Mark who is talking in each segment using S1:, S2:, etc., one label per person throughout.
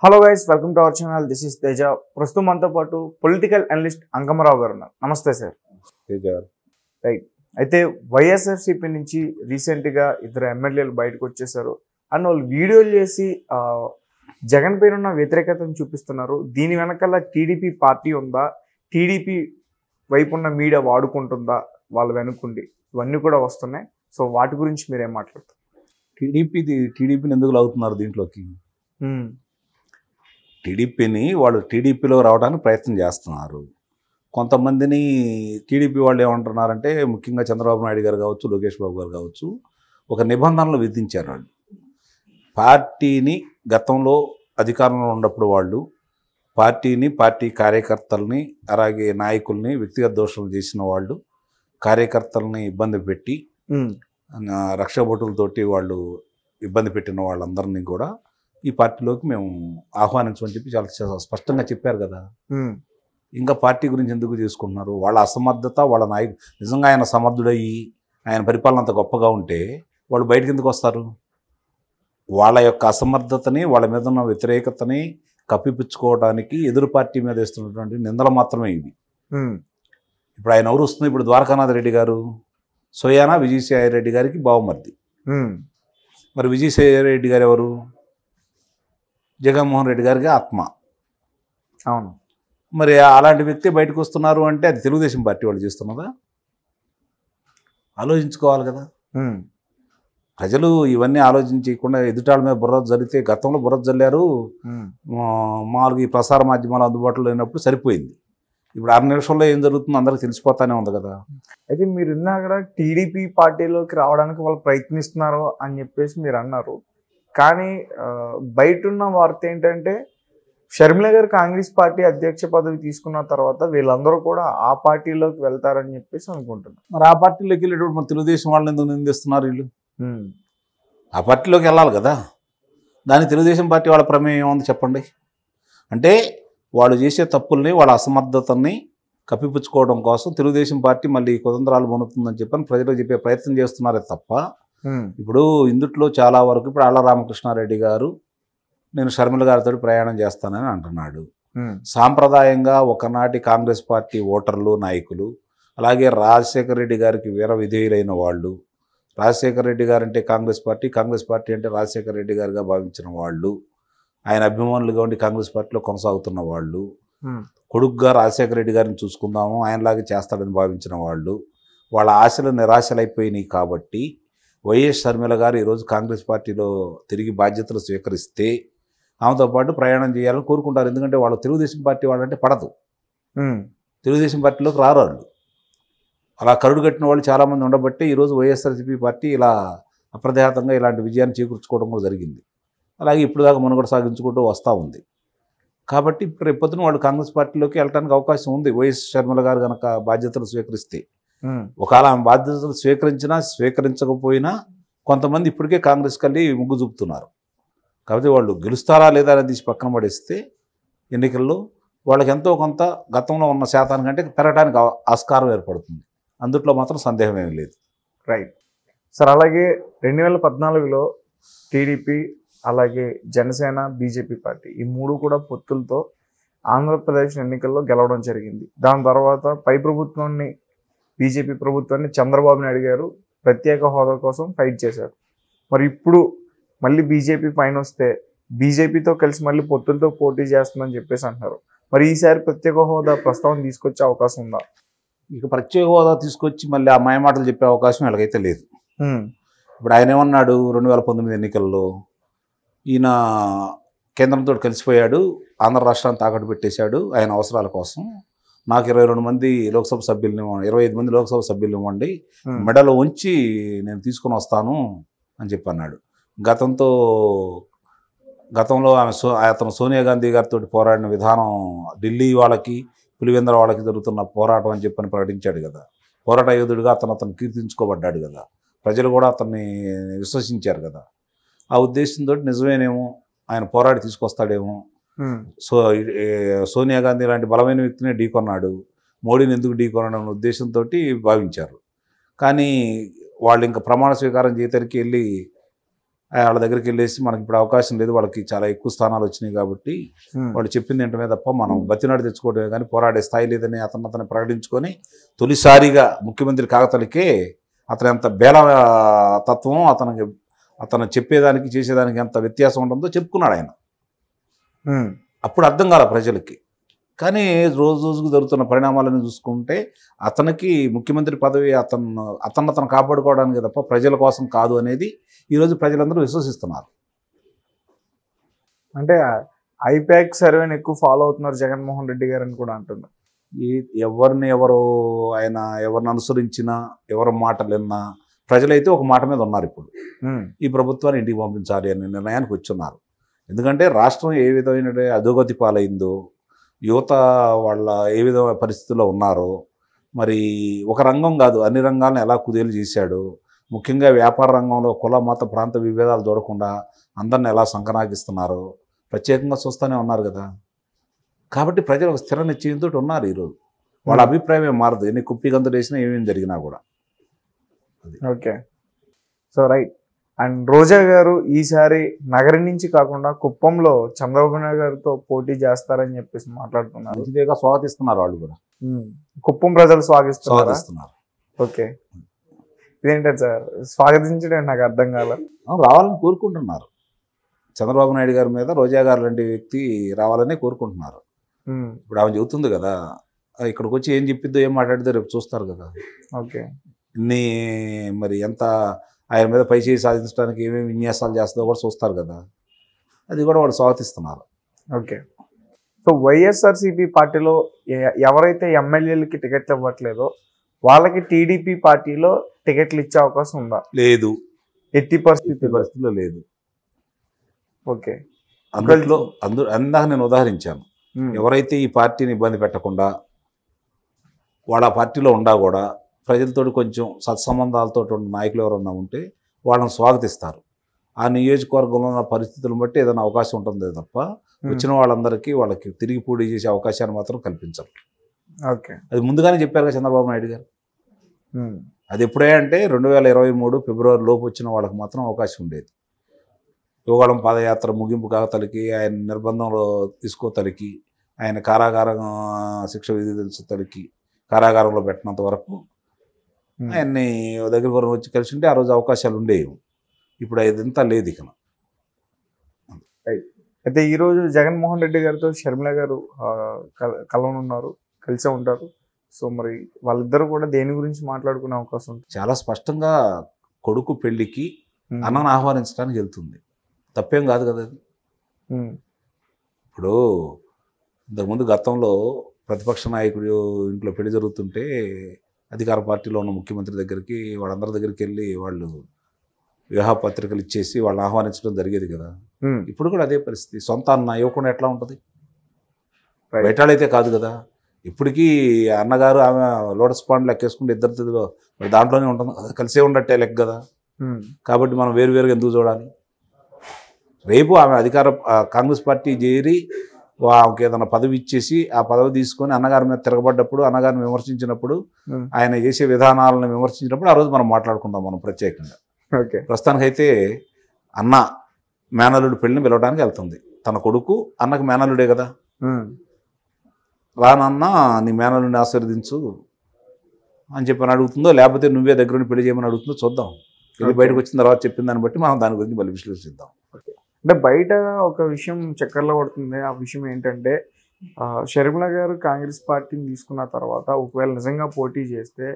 S1: Hello guys, welcome to our channel. This is Teja. ప్రస్తుతం మనతో పాటు పొలిటికల్ అనలిస్ట్ అంకమరావు గారు ఉన్నారు. నమస్తే సార్. రైట్. అయితే వైఎస్ఆర్సీపీ నుంచి రీసెంట్గా ఇద్దరు ఎమ్మెల్యేలు బయటకు వచ్చేసారు అండ్ వాళ్ళు వీడియోలు చేసి జగన్ పైన వ్యతిరేకతను చూపిస్తున్నారు. దీని వెనకాల టీడీపీ పార్టీ ఉందా, టీడీపీ వైపు ఉన్న మీడియా వాడుకుంటుందా వాళ్ళ వెనుకుండి, ఇవన్నీ కూడా వస్తున్నాయి. సో వాటి గురించి మీరేం మాట్లాడతారు?
S2: టీడీపీని ఎందుకు లాగుతున్నారు దీంట్లోకి? వాళ్ళు టీడీపీలో రావడానికి ప్రయత్నం చేస్తున్నారు. కొంతమందిని టీడీపీ వాళ్ళు ఏమంటున్నారంటే, ముఖ్యంగా చంద్రబాబు నాయుడు గారు కావచ్చు, లోకేష్ బాబు గారు కావచ్చు, ఒక నిబంధనలు విధించారు. వాళ్ళు పార్టీని గతంలో అధికారంలో ఉన్నప్పుడు వాళ్ళు పార్టీని, పార్టీ కార్యకర్తల్ని, అలాగే నాయకుల్ని వ్యక్తిగత దోషాలు చేసిన వాళ్ళు, కార్యకర్తల్ని ఇబ్బంది పెట్టి రక్షాబొట్టులతోటి వాళ్ళు ఇబ్బంది పెట్టిన వాళ్ళందరినీ కూడా ఈ పార్టీలోకి మేము ఆహ్వానించమని చెప్పి చాలా స్పష్టంగా చెప్పారు కదా. ఇంకా పార్టీ గురించి ఎందుకు తీసుకుంటున్నారు? వాళ్ళ అసమర్థత, వాళ్ళ నాయకుడు నిజంగా ఆయన సమర్థుడయ్యి ఆయన పరిపాలన అంత గొప్పగా ఉంటే వాళ్ళు బయటకు ఎందుకు వస్తారు? వాళ్ళ యొక్క అసమర్థతని, వాళ్ళ మీద ఉన్న వ్యతిరేకతని కప్పిపుచ్చుకోవడానికి ఎదురు పార్టీ మీద వేస్తున్నటువంటి నిందలు మాత్రమే ఇవి. ఇప్పుడు ఆయన ఎవరు వస్తుంది? ఇప్పుడు ద్వారకానాథ్ రెడ్డి గారు సోయానా విజయసాయి రెడ్డి గారికి బావమర్ది. మరి విజయసాయి రెడ్డి గారు ఎవరు? జగన్మోహన్ రెడ్డి గారికి ఆత్మ.
S1: అవును.
S2: మరి అలాంటి వ్యక్తి బయటకు వస్తున్నారు అంటే అది తెలుగుదేశం పార్టీ వాళ్ళు చేస్తున్నదా? ఆలోచించుకోవాలి కదా. ప్రజలు ఇవన్నీ ఆలోచించకుండా ఎదుటాళ్ళ మీద బుర్ర జల్లితే, గతంలో బుర్ర జల్లారు, మామూలుగా ఈ ప్రసార మాధ్యమాలు అందుబాటులో లేనప్పుడు సరిపోయింది. ఇప్పుడు 6 నిమిషంలో ఏం జరుగుతుందో అందరికి తెలిసిపోతానే ఉంది కదా.
S1: అయితే మీరు ఇందాక టీడీపీ పార్టీలోకి రావడానికి వాళ్ళు ప్రయత్నిస్తున్నారు అని చెప్పేసి మీరు అన్నారు. కానీ బయట ఉన్న వార్త ఏంటంటే, షర్మిల గారు కాంగ్రెస్ పార్టీ అధ్యక్ష పదవి తీసుకున్న తర్వాత వీళ్ళందరూ కూడా ఆ పార్టీలోకి వెళ్తారని చెప్పేసి అనుకుంటున్నారు.
S2: మరి ఆ పార్టీలోకి వెళ్ళేటప్పుడు మన తెలుగుదేశం వాళ్ళని ఎందుకు నిందిస్తున్నారు వీళ్ళు? ఆ పార్టీలోకి వెళ్ళాలి కదా. దానికి తెలుగుదేశం పార్టీ వాళ్ళ ప్రమేయం ఏముంది చెప్పండి. అంటే వాళ్ళు చేసే తప్పుల్ని, వాళ్ళ అసమర్థతని కప్పిపుచ్చుకోవడం కోసం తెలుగుదేశం పార్టీ మళ్ళీ కుతంత్రాలు పొందుతుందని చెప్పని ప్రజలకు చెప్పే ప్రయత్నం చేస్తున్నారే తప్ప, ఇప్పుడు ఇందుట్లో చాలా వరకు ఇప్పుడు ఆళ్ల రామకృష్ణారెడ్డి గారు నేను షర్మిల గారితో ప్రయాణం చేస్తానని అంటున్నాడు. సాంప్రదాయంగా ఒకనాటి కాంగ్రెస్ పార్టీ ఓటర్లు, నాయకులు, అలాగే రాజశేఖర రెడ్డి గారికి వీర విధేయులైన వాళ్ళు, రాజశేఖర రెడ్డి గారు అంటే కాంగ్రెస్ పార్టీ అంటే రాజశేఖర రెడ్డి గారిగా భావించిన వాళ్ళు, ఆయన అభిమానులుగా ఉండి కాంగ్రెస్ పార్టీలో కొనసాగుతున్న వాళ్ళు, కొడుకుగా రాజశేఖర రెడ్డి గారిని చూసుకుందాము, ఆయనలాగే చేస్తాడని భావించిన వాళ్ళు, వాళ్ళ ఆశలు నిరాశలైపోయినాయి. కాబట్టి వైఎస్ షర్మిల గారు ఈరోజు కాంగ్రెస్ పార్టీలో తిరిగి బాధ్యతలు స్వీకరిస్తే ఆమెతో పాటు ప్రయాణం చేయాలని కోరుకుంటారు. ఎందుకంటే వాళ్ళు తెలుగుదేశం పార్టీ వాళ్ళంటే పడదు, తెలుగుదేశం పార్టీలోకి రారు వాళ్ళు. అలా కరుడు కట్టిన వాళ్ళు చాలామంది ఉండబట్టే ఈరోజు వైఎస్ఆర్సీపీ పార్టీ ఇలా అప్రతిహతంగా ఇలాంటి విజయాన్ని చేకూర్చుకోవడం కూడా జరిగింది. అలాగే ఇప్పుడు దాకా మనుగడ సాగించుకుంటూ వస్తూ ఉంది. కాబట్టి ఇప్పుడు రేపొద్దున వాళ్ళు కాంగ్రెస్ పార్టీలోకి వెళ్ళడానికి అవకాశం ఉంది, వైఎస్ షర్మిల గారు కనుక బాధ్యతలు స్వీకరిస్తే. ఒకవేళ ఆమె బాధ్యతలు స్వీకరించినా స్వీకరించకపోయినా కొంతమంది ఇప్పటికే కాంగ్రెస్కి వెళ్ళి ముగ్గు చూపుతున్నారు. కాబట్టి వాళ్ళు గెలుస్తారా లేదా అనేది తీసి పక్కన పడేస్తే ఎన్నికల్లో వాళ్ళకి ఎంతో కొంత గతంలో ఉన్న శాతానికంటే పెరగడానికి ఆస్కారం ఏర్పడుతుంది. అందుట్లో మాత్రం సందేహం ఏమీ లేదు.
S1: Right sir. అలాగే 2014లో టీడీపీ, అలాగే జనసేన, బీజేపీ పార్టీ ఈ మూడు కూడా పొత్తులతో ఆంధ్రప్రదేశ్ ఎన్నికల్లో గెలవడం జరిగింది. దాని తర్వాత పై ప్రభుత్వాన్ని, బీజేపీ ప్రభుత్వాన్ని చంద్రబాబు నాయుడు గారు ప్రత్యేక హోదా కోసం ఫైట్ చేశారు. మరి ఇప్పుడు మళ్ళీ బీజేపీ పైన వస్తే బీజేపీతో కలిసి మళ్ళీ పొత్తులతో పోటీ చేస్తుందని చెప్పేసి అంటున్నారు. మరి ఈసారి ప్రత్యేక హోదా ప్రస్తావన తీసుకొచ్చే అవకాశం ఉందా?
S2: ఇక ప్రత్యేక హోదా తీసుకొచ్చి మళ్ళీ ఆ మాయమాటలు చెప్పే అవకాశం ఎలాగైతే లేదు. ఇప్పుడు ఆయన ఏమన్నాడు 2019 ఎన్నికల్లో, ఈయన కేంద్రంతో కలిసిపోయాడు, ఆంధ్ర రాష్ట్రాన్ని తాకట్టు పెట్టేశాడు ఆయన అవసరాల కోసం, నాకు 22 మంది లోక్సభ సభ్యులను 25 మంది లోక్సభ సభ్యులు ఇవ్వండి, మెడలో ఉంచి నేను తీసుకొని వస్తాను అని చెప్పి అన్నాడు. గతంలో అతను సోనియా గాంధీ గారితో పోరాడిన విధానం ఢిల్లీ వాళ్ళకి, పులివెందుల వాళ్ళకి జరుగుతున్న పోరాటం అని చెప్పని ప్రకటించాడు కదా. పోరాట యోధుడిగా అతను కీర్తించుకోబడ్డాడు కదా. ప్రజలు కూడా అతన్ని విశ్వసించారు కదా. ఆ ఉద్దేశంతో నిజమేనేమో ఆయన పోరాడి తీసుకొస్తాడేమో, సోనియా గాంధీ లాంటి బలమైన వ్యక్తిని ఢీకొన్నాడు, మోడీని ఎందుకు ఢీకొనడం అనే ఉద్దేశంతో భావించారు. కానీ వాళ్ళు ఇంకా ప్రమాణ స్వీకారం చేయడానికి వెళ్ళి వాళ్ళ దగ్గరికి వెళ్ళేసి మనకి ఇప్పుడు అవకాశం లేదు, వాళ్ళకి చాలా ఎక్కువ స్థానాలు వచ్చినాయి కాబట్టి వాళ్ళు చెప్పింది ఏంటనే తప్ప మనం బతినాడు తెచ్చుకోవడమే కానీ పోరాడే స్థాయి లేదని అతను ప్రకటించుకొని తొలిసారిగా ముఖ్యమంత్రి కాకతలకే అతని ఎంత బేల తత్వం, అతను చెప్పేదానికి చేసేదానికి ఎంత వ్యత్యాసం ఉంటుందో చెప్పుకున్నాడు ఆయన. అప్పుడు అర్థం కాల ప్రజలకి. కానీ రోజు రోజుకు జరుగుతున్న పరిణామాలను చూసుకుంటే అతనికి ముఖ్యమంత్రి పదవి అతను కాపాడుకోవడానికి తప్ప ప్రజల కోసం కాదు అనేది ఈరోజు ప్రజలందరూ విశ్వసిస్తున్నారు.
S1: అంటే ఐపాక్ సర్వేని ఎక్కువ ఫాలో అవుతున్నారు జగన్మోహన్ రెడ్డి గారు అని కూడా అంటున్నారు.
S2: ఎవరిని అనుసరించినా ఎవరి మాటలు విన్నా ప్రజలైతే ఒక మాట మీద ఉన్నారు. ఇప్పుడు ఈ ప్రభుత్వాన్ని ఇంటికి పంపించాలి అనే నిర్ణయానికి వచ్చున్నారు. ఎందుకంటే రాష్ట్రం ఏ విధమైన అధోగతి పాలైందో, యువత వాళ్ళ ఏ విధమైన పరిస్థితుల్లో ఉన్నారో, మరి ఒక రంగం కాదు అన్ని రంగాలను ఎలా కుదేలు చేశాడు, ముఖ్యంగా వ్యాపార రంగంలో కుల మత ప్రాంత విభేదాలు చూడకుండా అందరిని ఎలా సంకనాగిస్తున్నారో ప్రత్యేకంగా చూస్తూనే ఉన్నారు కదా. కాబట్టి ప్రజలు ఒక స్థిర నిశ్చయంతో ఉన్నారు. ఈరోజు వాళ్ళ అభిప్రాయం ఏం మారదు, ఎన్ని కుప్పిగంతులు వేసినా ఏమేమి జరిగినా కూడా.
S1: Okay, so right. అండ్ రోజా గారు ఈసారి నగరం నుంచి కాకుండా కుప్పంలో చంద్రబాబు నాయుడు గారితో పోటీ చేస్తారని చెప్పేసి మాట్లాడుతున్నారు.
S2: ఇదేగా స్వాగతిస్తున్నారు వాళ్ళు కూడా.
S1: కుప్పం ప్రజలు స్వాగతిస్తున్నారు. ఓకే, ఇదేంటది సార్ స్వాగతించడం నాకు అర్థం కాల.
S2: రావాలని కోరుకుంటున్నారు. చంద్రబాబు నాయుడు గారి మీద రోజా గారు లాంటి వ్యక్తి రావాలని కోరుకుంటున్నారు. ఇప్పుడు ఆమె చెబుతుంది కదా, ఇక్కడికి వచ్చి ఏం చెప్పిద్దో ఏం మాట్లాడిద్దో రేపు చూస్తారు కదా.
S1: ఓకే,
S2: మరి ఎంత ఆయన మీద పై చేయి సాధించడానికి ఏమేమి విన్యాసాలు చేస్తుందో కూడా చూస్తారు కదా. అది కూడా వాళ్ళు స్వాగతిస్తున్నారు.
S1: ఓకే, సో వైఎస్ఆర్సీపీ పార్టీలో ఎవరైతే ఎమ్మెల్యేలకి టికెట్లు ఇవ్వట్లేదో వాళ్ళకి టీడీపీ పార్టీలో టికెట్లు ఇచ్చే అవకాశం ఉందా?
S2: లేదు,
S1: ఎట్టి పరిస్థితుల్లో
S2: లేదు.
S1: ఓకే,
S2: అందాక నేను ఉదాహరించాను. ఎవరైతే ఈ పార్టీని ఇబ్బంది పెట్టకుండా వాళ్ళ పార్టీలో ఉండా కూడా ప్రజలతో కొంచెం సత్సంబంధాలతో ఉన్న నాయకులు ఎవరన్నా ఉంటే వాళ్ళని స్వాగతిస్తారు. ఆ నియోజకవర్గంలో ఉన్న పరిస్థితులను బట్టి ఏదైనా అవకాశం ఉంటుందే తప్ప వచ్చిన వాళ్ళందరికీ వాళ్ళకి తిరిగి పోటీ చేసే అవకాశాన్ని మాత్రం కల్పించరు.
S1: ఓకే,
S2: అది ముందుగానే చెప్పారు కదా చంద్రబాబు నాయుడు గారు. అది ఎప్పుడే అంటే 2023 ఫిబ్రవరి లోపు వచ్చిన వాళ్ళకి మాత్రం అవకాశం ఉండేది. యువగళం పాదయాత్ర ముగింపు కాగతలికి, ఆయన నిర్బంధంలో తీసుకోతలికి, ఆయన కారాగారం శిక్ష విధించతలికి కారాగారంలో పెట్టినంత వరకు ఆయన్ని దగ్గర వచ్చి కలిసి ఉంటే ఆ రోజు అవకాశాలు ఉండేవి. ఇప్పుడు ఇదంతా లేదు ఇక.
S1: అయితే ఈరోజు జగన్మోహన్ రెడ్డి గారితో షర్మిల గారు కలవనున్నారు, కలిసే ఉంటారు. సో మరి వాళ్ళిద్దరు కూడా దేని గురించి మాట్లాడుకునే అవకాశం ఉంది?
S2: చాలా స్పష్టంగా కొడుకు పెళ్లికి అన్నను ఆహ్వానించడానికి వెళ్తుంది. తప్పేం కాదు కదా అది. ఇప్పుడు ఇంతకుముందు గతంలో ప్రతిపక్ష నాయకుడు ఇంట్లో పెళ్లి జరుగుతుంటే అధికార పార్టీలో ఉన్న ముఖ్యమంత్రి దగ్గరికి వాళ్ళందరి దగ్గరికి వెళ్ళి వాళ్ళు వివాహ పత్రికలు ఇచ్చేసి వాళ్ళని ఆహ్వానించడం జరిగేది కదా. ఇప్పుడు కూడా అదే పరిస్థితి. సొంత అన్న ఇవ్వకుండా ఎట్లా ఉంటుంది? బయటాడైతే కాదు కదా. ఇప్పటికీ అన్నగారు ఆమె లోటస్ పాండ్ లెక్కేసుకుంటే ఇద్దరిలో దాంట్లోనే ఉంటుంది, కలిసే ఉండట్టే లెక్క కదా. కాబట్టి మనం వేరువేరుగా ఎందుకు చూడాలి? రేపు ఆమె కాంగ్రెస్ పార్టీ చేరి ఆమెకి ఏదైనా పదవి ఇచ్చేసి ఆ పదవి తీసుకొని అన్నగారి మీద తిరగబడ్డప్పుడు, అన్నగారిని విమర్శించినప్పుడు, ఆయన చేసే విధానాలను విమర్శించినప్పుడు ఆ రోజు మనం మాట్లాడుకుందాం మనం ప్రత్యేకంగా. ప్రస్తుతానికైతే అన్న మేనల్లుడి పెళ్ళిని పిలవడానికి వెళ్తుంది. తన కొడుకు అన్నకు మేనల్లుడే కదా. రానన్నా నీ మేనల్లుడిని ఆశీర్వదించు అని చెప్పని అడుగుతుందో, లేకపోతే నువ్వే దగ్గరుండి పెళ్లి చేయమని అడుగుతుందో చూద్దాం. పెళ్లి బయటకు వచ్చిన తర్వాత చెప్పిన దాన్ని బట్టి మనం దాని గురించి మళ్ళీ విశ్లేషిద్దాం.
S1: అంటే బయట ఒక విషయం చక్కర్లో పడుతుంది. ఆ విషయం ఏంటంటే షర్మిల గారు కాంగ్రెస్ పార్టీని తీసుకున్న తర్వాత ఒకవేళ నిజంగా పోటీ చేస్తే,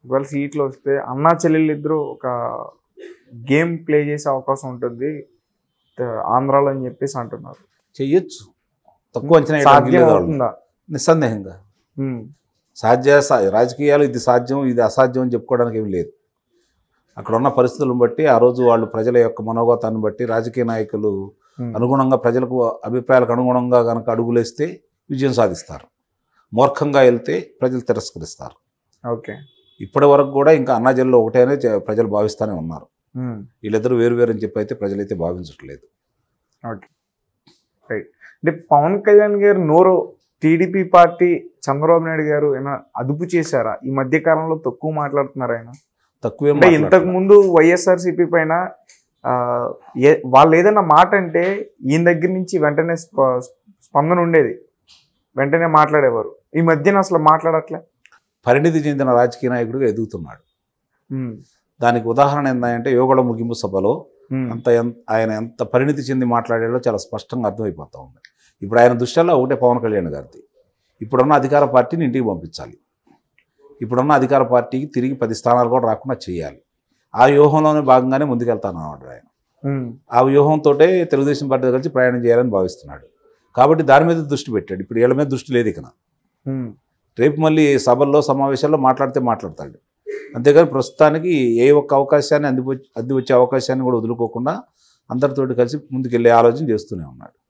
S1: ఒకవేళ సీట్లు వస్తే అన్నా చెల్లెళ్ళు ఇద్దరు ఒక గేమ్ ప్లే చేసే అవకాశం ఉంటుంది ఆంధ్రాలో అని చెప్పేసి అంటున్నారు.
S2: చెయ్యొచ్చు, తక్కువ అంచనా, నిస్సందేహంగా రాజకీయాలు ఇది సాధ్యం ఇది అసాధ్యం అని చెప్పుకోవడానికి ఏమి లేదు. అక్కడ ఉన్న పరిస్థితులను బట్టి ఆ రోజు వాళ్ళు ప్రజల యొక్క మనోగతాన్ని బట్టి రాజకీయ నాయకులు అనుగుణంగా ప్రజలకు అభిప్రాయాలకు అనుగుణంగా కనుక అడుగులేస్తే విజయం సాధిస్తారు. మూర్ఖంగా వెళ్తే ప్రజలు తిరస్కరిస్తారు.
S1: ఓకే,
S2: ఇప్పటి వరకు కూడా ఇంకా అన్నాజల్లో ఒకటేనే ప్రజలు భావిస్తూనే ఉన్నారు. వీళ్ళిద్దరూ వేరు అని చెప్పి అయితే ప్రజలైతే భావించట్లేదు.
S1: Okay, right. అంటే పవన్ కళ్యాణ్ గారు నోరు టీడీపీ పార్టీ చంద్రబాబు నాయుడు గారు ఏమైనా అదుపు చేశారా? ఈ మధ్య కాలంలో తక్కువ మాట్లాడుతున్నారు ఆయన. తక్కువ. ఇంతకు ముందు వైఎస్ఆర్సీపీ పైన వాళ్ళు ఏదైనా మాట అంటే ఈయన దగ్గర నుంచి వెంటనే స్పందన ఉండేది, వెంటనే మాట్లాడేవారు. ఈ మధ్యన అసలు మాట్లాడట్లే.
S2: పరిణితి చెందిన రాజకీయ నాయకుడిగా ఎదుగుతున్నాడు. దానికి ఉదాహరణ ఏంటంటే యోగళ ముగింపు సభలో ఆయన ఎంత పరిణితి చెంది మాట్లాడాడో చాలా స్పష్టంగా అర్థమైపోతూ ఉంది. ఇప్పుడు ఆయన దృష్టిలో ఒకటే పవన్ కళ్యాణ్ గారిది, ఇప్పుడున్న అధికార పార్టీని ఇంటికి పంపించాలి, ఇప్పుడున్న అధికార పార్టీకి తిరిగి 10 స్థానాలు కూడా రాకుండా చేయాలి. ఆ వ్యూహంలోనే భాగంగానే ముందుకెళ్తాను అన్నాడు ఆయన. ఆ వ్యూహంతో తెలుగుదేశం పార్టీ కలిసి ప్రయాణం చేయాలని భావిస్తున్నాడు. కాబట్టి దాని మీద దృష్టి పెట్టాడు. ఇప్పుడు వీళ్ళ మీద దృష్టి లేదు. ఇక రేపు మళ్ళీ సభల్లో సమావేశాల్లో మాట్లాడితే మాట్లాడతాడు. అంతేగాని ప్రస్తుతానికి ఏ ఒక్క అవకాశాన్ని అంది వచ్చే అవకాశాన్ని కూడా వదులుకోకుండా అందరితోటి కలిసి ముందుకెళ్ళే ఆలోచన చేస్తూనే ఉన్నాడు.